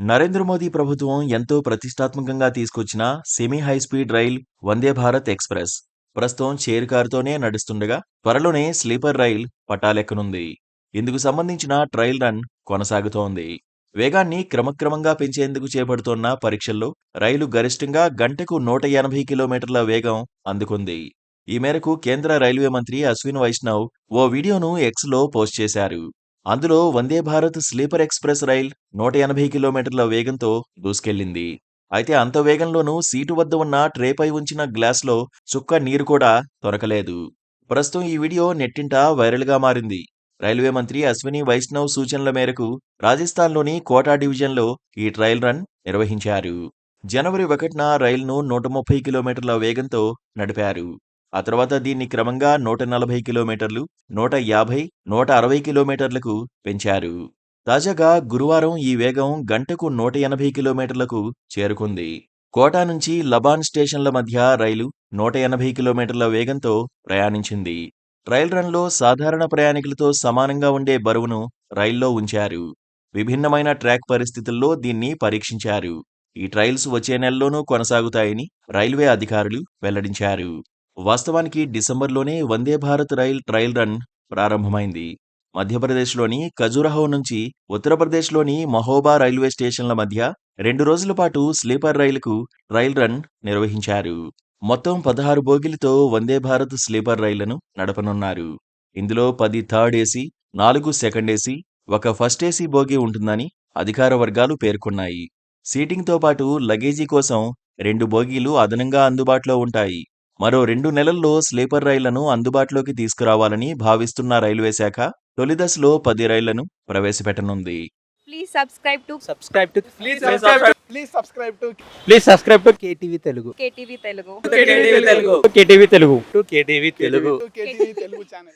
నరేంద్ర మోదీ ప్రభుత్వం ఎంతో ప్రతిష్టాత్మకంగా తీసుకొచ్చిన semi high speed rail Vande Bharat express ప్రస్తుతం చైర్ కారుతోనే నడుస్తుండగా త్వరలోనే స్లీపర్ రైల్ పట్టాలెక్కనుంది. ఇందుకు సంబంధించిన ట్రయల్ రన్ కొనసాగుతోంది. వేగాన్ని క్రమక్రమంగా పెంచేందుకు చేపడుతోన్న పరీక్షల్లో రైలు గరిష్టంగా గంటకు 180 కిలోమీటర్ల వేగం అందుకుంది. ఈ మేరకు కేంద్ర రైల్వే మంత్రి అశ్విన్ వైష్ణవ్ ఓ వీడియోను ఎక్స్‌లో పోస్ట్ చేశారు. అందులో Vande Bharat sleeper express rail 180 కిలోమీటర్ల వేగంతో దూసుకెళ్లింది. అయితే అంత వేగంలోనూ సీటు వద్ద ఉన్న ట్రేపై ఉంచిన గ్లాస్‌లో చుక్క నీరు కూడా దొరకలేదు. ప్రస్తుతం ఈ వీడియో నెట్టింట వైరల్‌గా మారింది. రైల్వే మంత్రి అశ్విని వైష్ణవ్ సూచనల మేరకు రాజస్థాన్‌లోని కోటా డివిజన్‌లో ఈ ట్రయల్ రన్ నిర్వహించారు. జనవరి 1న రైలును 130 కిలోమీటర్ల వేగంతో నడిపారు. ఆ తర్వాత దీన్ని క్రమంగా 140 కిలోమీటర్లు, 150, 160 కిలోమీటర్లకు పెంచారు. తాజాగా గురువారం ఈ వేగం గంటకు 180 కిలోమీటర్లకు చేరుకుంది. కోటా నుంచి లబాన్ స్టేషన్ల మధ్య రైలు 180 కిలోమీటర్ల వేగంతో ప్రయాణించింది. ట్రయల్ రన్లో సాధారణ ప్రయాణికులతో సమానంగా ఉండే బరువును రైల్లో ఉంచారు. విభిన్నమైన ట్రాక్ పరిస్థితుల్లో దీన్ని పరీక్షించారు. ఈ ట్రయల్స్ వచ్చే నెలలోనూ కొనసాగుతాయని రైల్వే అధికారులు వెల్లడించారు. వాస్తవానికి డిసెంబర్లోనే Vande Bharat rail trial run ప్రారంభమైంది. మధ్యప్రదేశ్లోని ఖజురహో నుంచి ఉత్తరప్రదేశ్లోని మహోబా రైల్వే స్టేషన్ల మధ్య 2 రోజుల పాటు స్లీపర్ రైలుకు ట్రయల్ రన్ నిర్వహించారు. మొత్తం 16 బోగీలతో వందే భారత్ స్లీపర్ రైళ్లను నడపనున్నారు. ఇందులో 10 third AC, 4 second AC, 1 first AC bogie ఉంటుందని అధికార వర్గాలు పేర్కొన్నాయి. సీటింగ్తో పాటు లగేజీ కోసం 2 బోగీలు అదనంగా అందుబాటులో ఉంటాయి. మరో 2 నెలల్లో స్లీపర్ రైళ్లను అందుబాటులోకి తీసుకురావాలని భావిస్తున్న రైల్వే శాఖ తొలి దశలో 10 రైళ్లను ప్రవేశపెట్టనుంది. Please subscribe to Please subscribe to KTV Telugu. KTV Telugu. KTV Telugu. KTV Telugu channel.